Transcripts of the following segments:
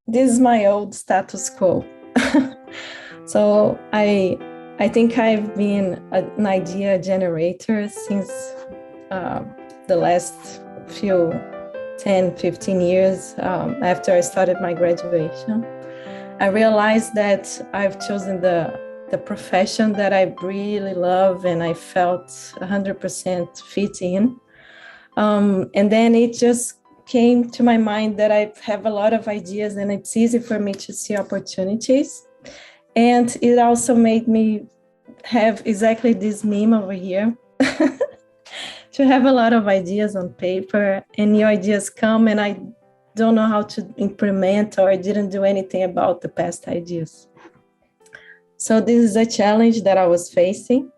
this is my old status quo. So I think I've been an idea generator since the last few 10, 15 years after I started my graduation. I realized that I've chosen the profession that I really love and I felt 100% fit in. And then it just came to my mind that I have a lot of ideas and it's easy for me to see opportunities. And it also made me have exactly this meme over here. To have a lot of ideas on paper and new ideas come and I don't know how to implement or I didn't do anything about the past ideas. So this is a challenge that I was facing.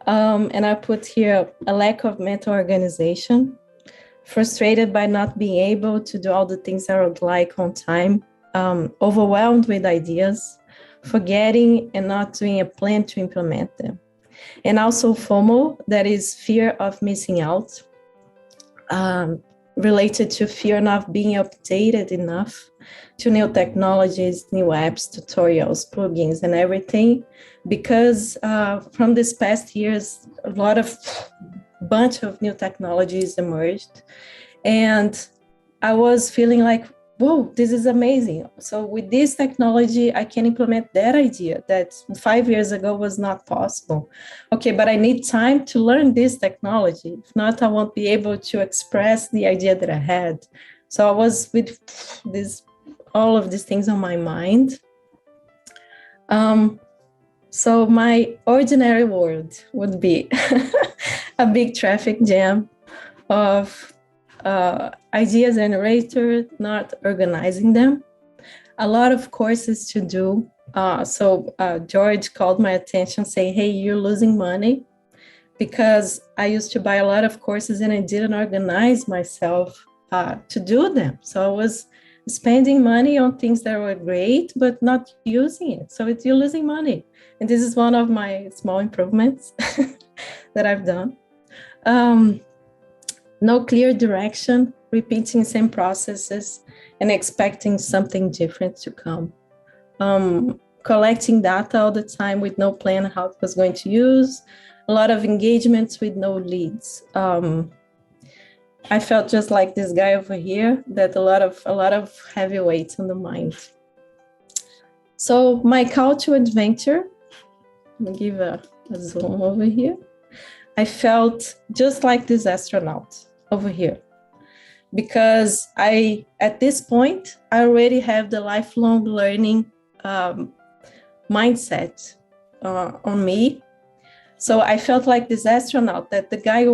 And I put here a lack of mental organization, frustrated by not being able to do all the things I would like on time, overwhelmed with ideas, forgetting and not doing a plan to implement them. And also FOMO, that is fear of missing out, related to fear of not being updated enough to new technologies, new apps, tutorials, plugins, and everything. Because from these past years, a lot of bunch of new technologies emerged. And I was feeling like, whoa, this is amazing. So with this technology, I can implement that idea that 5 years ago was not possible. Okay, but I need time to learn this technology. If not, I won't be able to express the idea that I had. So I was with all of these things on my mind. So my ordinary world would be a big traffic jam of ideas generator, not organizing them, a lot of courses to do. So George called my attention saying, hey, you're losing money, because I used to buy a lot of courses and I didn't organize myself to do them. So I was spending money on things that were great, but not using it. So you're losing money. And this is one of my small improvements that I've done. No clear direction, repeating same processes and expecting something different to come. Collecting data all the time with no plan how it was going to use, a lot of engagements with no leads. I felt just like this guy over here, that a lot of heavy weight on the mind. So my call to adventure, let me give a zoom over here. I felt just like this astronaut over here, because at this point, I already have the lifelong learning mindset on me. So I felt like this astronaut, that the guy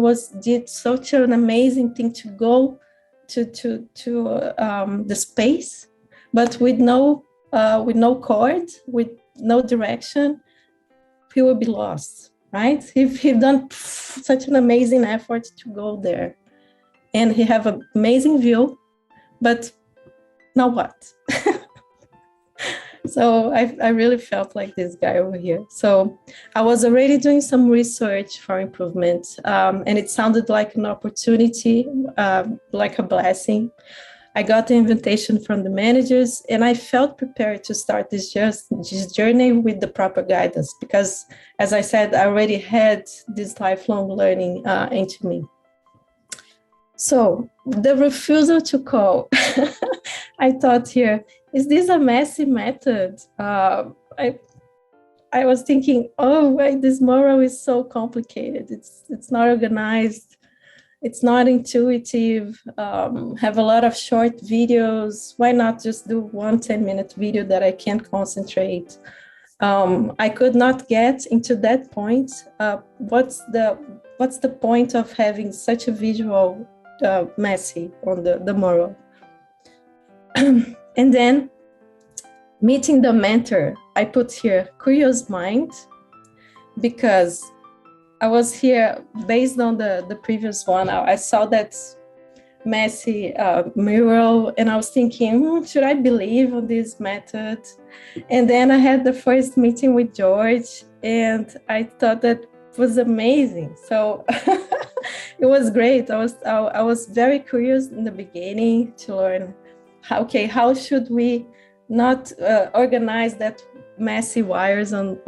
did such an amazing thing to go to the space, but with no cord, with no direction, he will be lost, right? He done such an amazing effort to go there, and he have an amazing view, but now what? So I really felt like this guy over here. So I was already doing some research for improvement, and it sounded like an opportunity, like a blessing. I got the invitation from the managers, and I felt prepared to start this journey with the proper guidance, because, as I said, I already had this lifelong learning into me. So the refusal to call, I thought here, is this a messy method? I was thinking, this model is so complicated. It's not organized. It's not intuitive. Have a lot of short videos. Why not just do 1 10-minute video that I can concentrate? I could not get into that point. What's the point of having such a visual messy on the moral? And then meeting the mentor, I put here curious mind, because I was here based on the previous one. I saw that messy mural, and I was thinking, should I believe on this method? And then I had the first meeting with George, and I thought that was amazing. So it was great. I was very curious in the beginning to learn, how should we not organize that messy wires on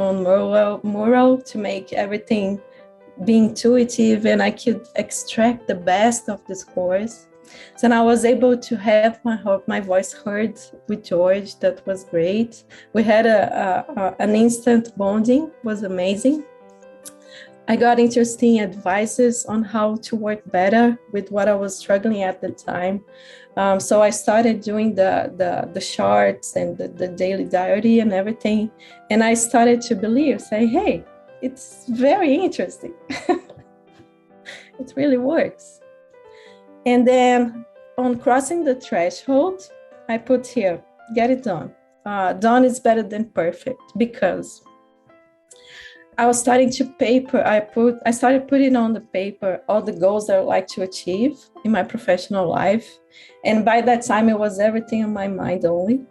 mural to make everything be intuitive, and I could extract the best of the scores. So I was able to have my voice heard with George. That was great. We had an instant bonding, was amazing. I got interesting advices on how to work better with what I was struggling at the time. So I started doing the charts and the daily diary and everything. And I started to believe, say, hey, it's very interesting. It really works. And then on crossing the threshold, I put here, get it done. Done is better than perfect, because I was starting to paper. I started putting on the paper all the goals that I would like to achieve in my professional life. And by that time, it was everything on my mind only.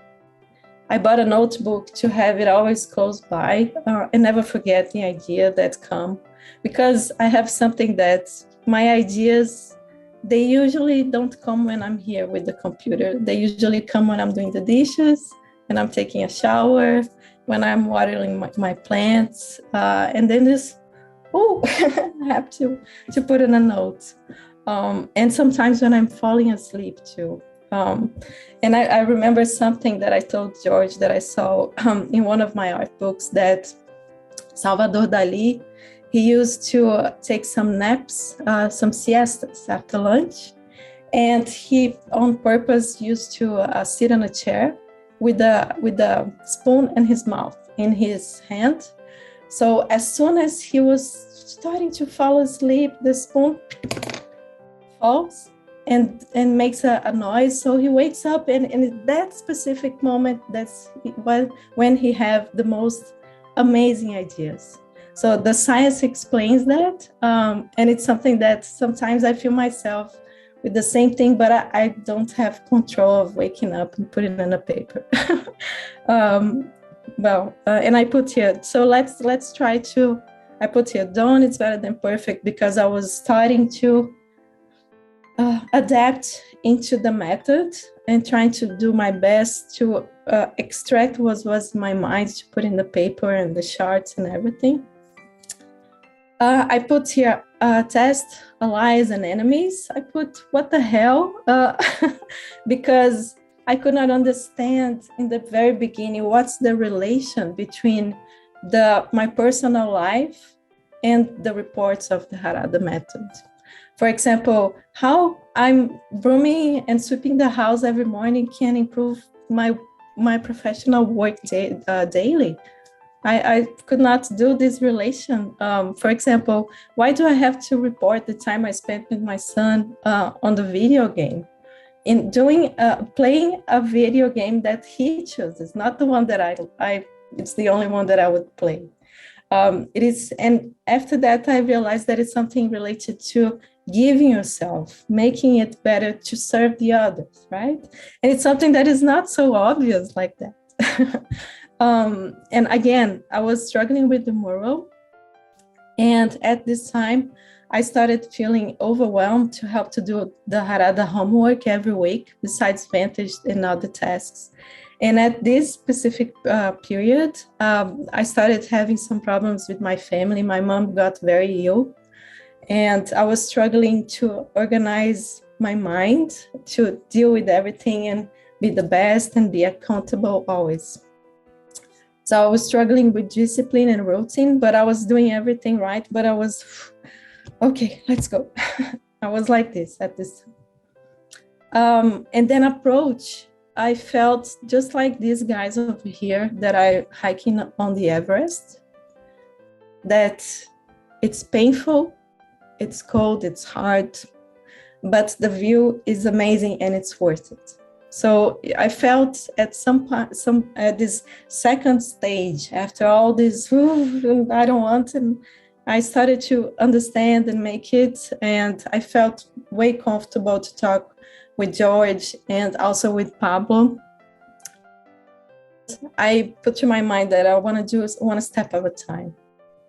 I bought a notebook to have it always close by and never forget the idea that come, because I have something that my ideas, they usually don't come when I'm here with the computer. They usually come when I'm doing the dishes, when I'm taking a shower, when I'm watering my plants, and then this, I have to put in a note. And sometimes when I'm falling asleep too. And I remember something that I told George that I saw in one of my art books, that Salvador Dali, he used to take some naps, some siestas after lunch. And he on purpose used to sit on a chair with a spoon in his mouth, in his hand. So as soon as he was starting to fall asleep, the spoon falls and makes a noise. So he wakes up, and in that specific moment, that's when he have the most amazing ideas. So the science explains that, and it's something that sometimes I feel myself with the same thing, but I don't have control of waking up and putting it in a paper. And I put here, so let's try to, I put here, done is better than perfect, because I was starting to adapt into the method and trying to do my best to extract what was in my mind to put in the paper and the charts and everything. I put here test allies and enemies. I put what the hell, because I could not understand in the very beginning what's the relation between my personal life and the reports of the Harada method. For example, how I'm brooming and sweeping the house every morning can improve my professional work daily. I could not do this relation. For example, why do I have to report the time I spent with my son on the video game? In playing a video game that he chooses, not the one that it's the only one that I would play. It is, and after that, I realized that it's something related to giving yourself, making it better to serve the others, right? And it's something that is not so obvious like that. And again, I was struggling with the mural. And at this time, I started feeling overwhelmed to help to do the Harada homework every week, besides Vantage and other tasks. And at this specific period, I started having some problems with my family. My mom got very ill, and I was struggling to organize my mind to deal with everything and be the best and be accountable always. So I was struggling with discipline and routine, but I was doing everything right. But I was, okay, let's go. I was like this at this time. And then approach, I felt just like these guys over here that are hiking on the Everest, that it's painful, it's cold, it's hard, but the view is amazing and it's worth it. So I felt at at this second stage, after all this, I don't want, and I started to understand and make it, and I felt way comfortable to talk with George and also with Pablo. I put to my mind that I want to do one step at a time.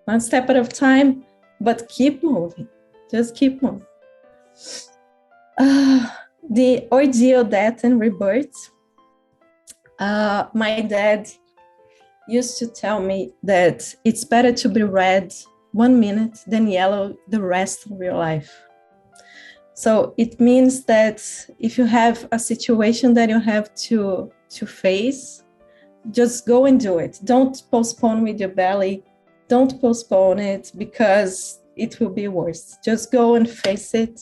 One step at a time, but keep moving. Just keep moving. The ordeal, death, and rebirth. My dad used to tell me that it's better to be red 1 minute than yellow the rest of your life. So it means that if you have a situation that you have to face, just go and do it. Don't postpone with your belly. Don't postpone it because it will be worse. Just go and face it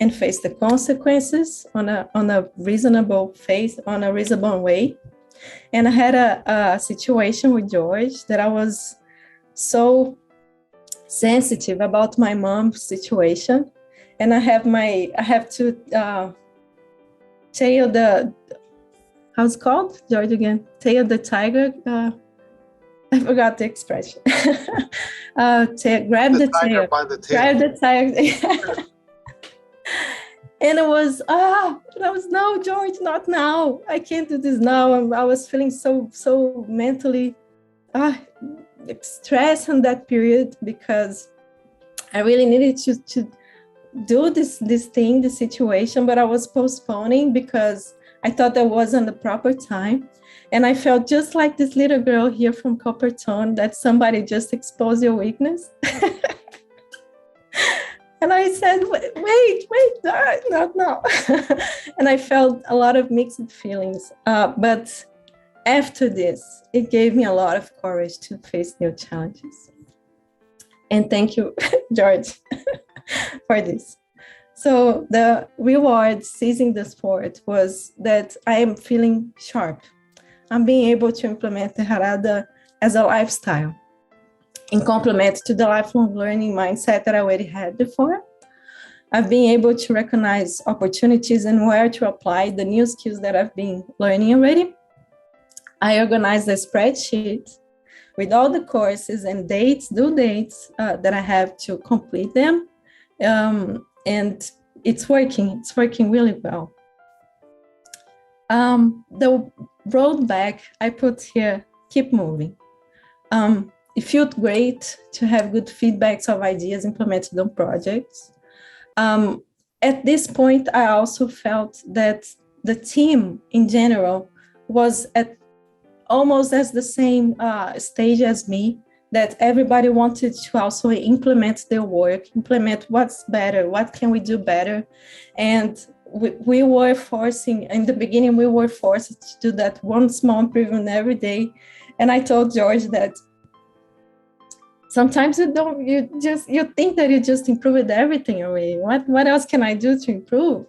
and face the consequences on a reasonable way. And I had a situation with George that I was so sensitive about my mom's situation. And I have to tail the, how's it called, George again? Tail the tiger. I forgot the expression. Grab the tail. By the tail. Grab the tiger. And it was, no, George, not now. I can't do this now. And I was feeling so mentally stressed in that period because I really needed to do this situation, but I was postponing because I thought that wasn't the proper time. And I felt just like this little girl here from Coppertone, that somebody just exposed your weakness. And I said, wait, no. And I felt a lot of mixed feelings. But after this, it gave me a lot of courage to face new challenges. And thank you, George, for this. So the reward seizing the sport was that I am feeling sharp. I'm being able to implement the Harada as a lifestyle in complement to the lifelong learning mindset that I already had before. I've been able to recognize opportunities and where to apply the new skills that I've been learning already. I organized a spreadsheet with all the courses and due dates that I have to complete them. And it's working really well. The road back, I put here, keep moving. It felt great to have good feedbacks of ideas implemented on projects. At this point, I also felt that the team in general was at almost as the same stage as me, that everybody wanted to also implement their work, implement what's better, what can we do better. And we were forcing, in the beginning, we were forced to do that one small improvement every day. And I told George that sometimes you think that you just improved everything already. What else can I do to improve?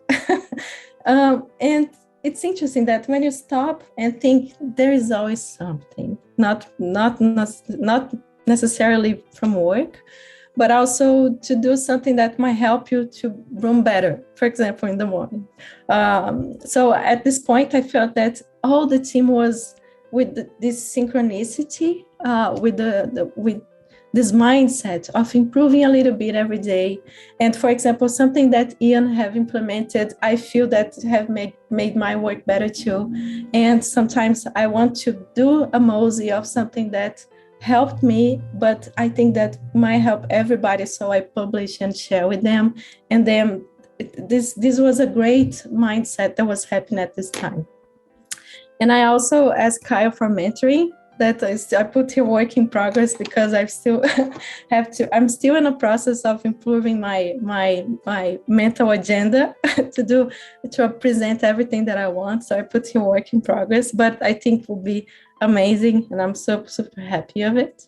And it's interesting that when you stop and think, there is always something, not necessarily from work, but also to do something that might help you to room better, for example, in the morning. So at this point, I felt that all the team was with this synchronicity, with this mindset of improving a little bit every day. And for example, something that Ian have implemented, I feel that have made my work better too. And sometimes I want to do a mosey of something that helped me, but I think that might help everybody. So I publish and share with them. And then this was a great mindset that was happening at this time. And I also asked Kyle for mentoring. That I put here work in progress because I still I'm still in the process of improving my mental agenda to present everything that I want. So I put here work in progress, but I think it will be amazing and I'm super happy of it.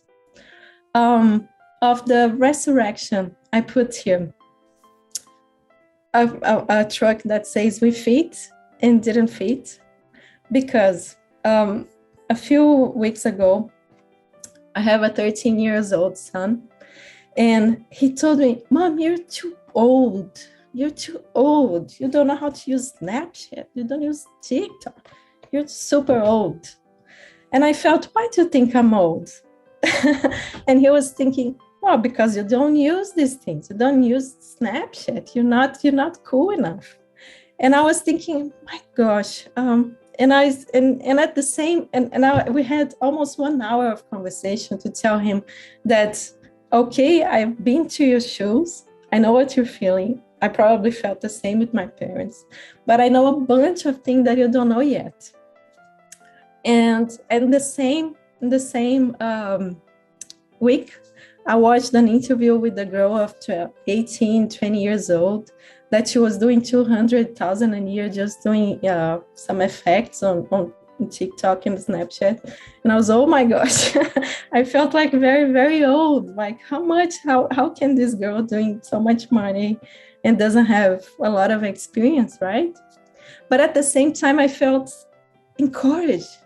Of the resurrection, I put here a truck that says we fit and didn't fit because a few weeks ago, I have a 13-year-old son, and he told me, "Mom, you're too old. You're too old. You don't know how to use Snapchat. You don't use TikTok. You're super old." And I felt, why do you think I'm old? And he was thinking, well, because you don't use these things. You don't use Snapchat. You're not cool enough. And I was thinking, my gosh. We had almost 1 hour of conversation to tell him that, okay, I've been to your shoes. I know what you're feeling. I probably felt the same with my parents, but I know a bunch of things that you don't know yet. And in the same week, I watched an interview with a girl of 18, 20 years old that she was doing 200,000 a year, just doing some effects on TikTok and Snapchat. And I was, oh my gosh, I felt like very, very old. Like how can this girl doing so much money and doesn't have a lot of experience, right? But at the same time, I felt encouraged.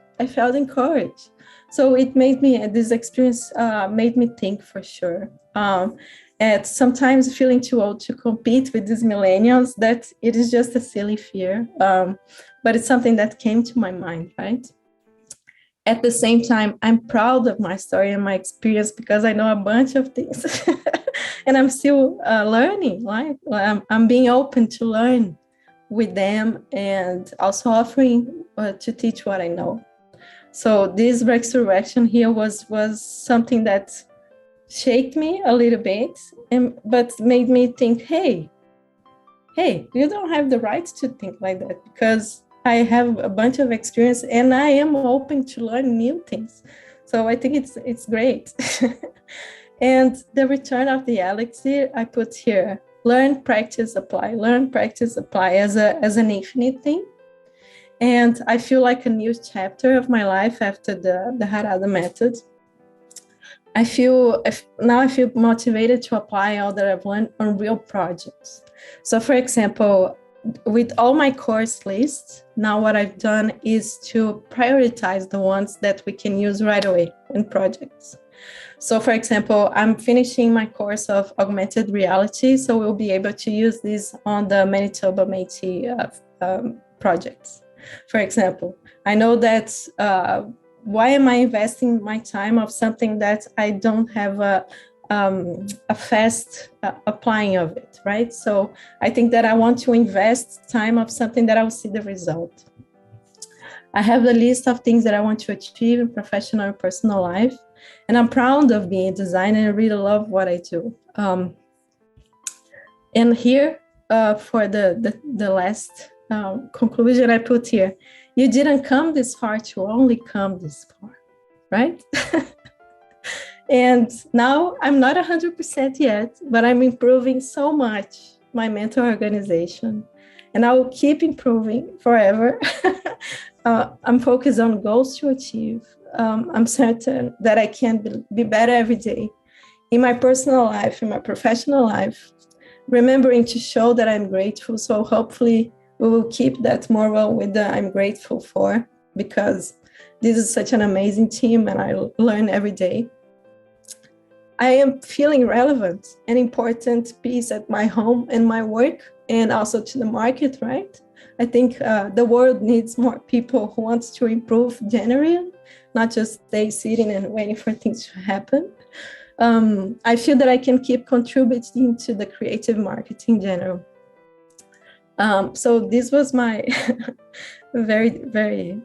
So it made me, this experience made me think for sure. And sometimes feeling too old to compete with these millennials, that it is just a silly fear. But it's something that came to my mind, right? At the same time, I'm proud of my story and my experience because I know a bunch of things and I'm still learning, right? I'm being open to learn with them and also offering to teach what I know. So this resurrection here was something that shook me a little bit, but made me think, hey, you don't have the right to think like that, because I have a bunch of experience and I am open to learn new things. So I think it's great. And the return of the elixir, I put here, learn, practice, apply as an infinite thing. And I feel like a new chapter of my life after the Harada method. I feel motivated to apply all that I've learned on real projects. So for example, with all my course lists, now what I've done is to prioritize the ones that we can use right away in projects. So for example, I'm finishing my course of augmented reality, so we'll be able to use this on the Manitoba Métis projects. For example, I know that why am I investing my time of something that I don't have a fast applying of it, right? So I think that I want to invest time of something that I will see the result. I have a list of things that I want to achieve in professional and personal life, and I'm proud of being a designer and I really love what I do. And here, for the last conclusion I put here, you didn't come this far to only come this far, right? And now I'm not 100% yet, but I'm improving so much my mental organization, and I will keep improving forever. I'm focused on goals to achieve. I'm certain that I can be better every day in my personal life, in my professional life, remembering to show that I'm grateful. So hopefully we will keep that moral with the I'm grateful for, because this is such an amazing team and I learn every day. I am feeling relevant and important piece at my home and my work, and also to the market, right? I think the world needs more people who want to improve generally, not just stay sitting and waiting for things to happen. I feel that I can keep contributing to the creative marketing in general. So this was my very, very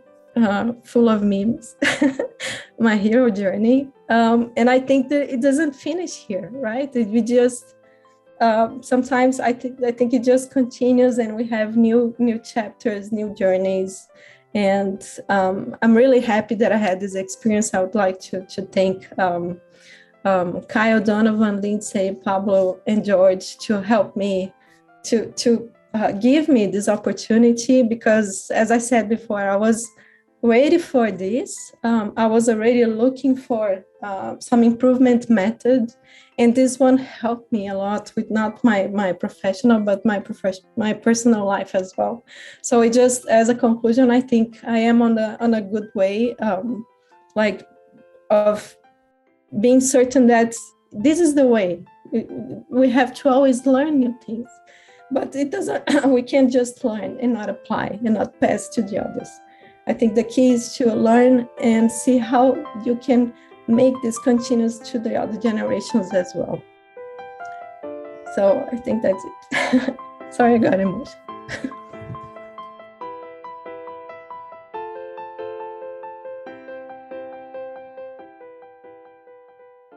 full of memes, my hero journey. And I think that it doesn't finish here, right? We just, sometimes I think it just continues and we have new chapters, new journeys. And I'm really happy that I had this experience. I would like to thank Kyle, Donovan, Lindsay, Pablo, and George to help me to give me this opportunity, because as I said before, I was ready for this. I was already looking for some improvement method, and this one helped me a lot with not my professional, but my personal life as well. So it just, as a conclusion, I think I am on a good way, like of being certain that this is the way. We have to always learn new things, but it doesn't. We can't just learn and not apply and not pass to the others. I think the key is to learn and see how you can make this continuous to the other generations as well. So I think that's it. Sorry, I got emotional.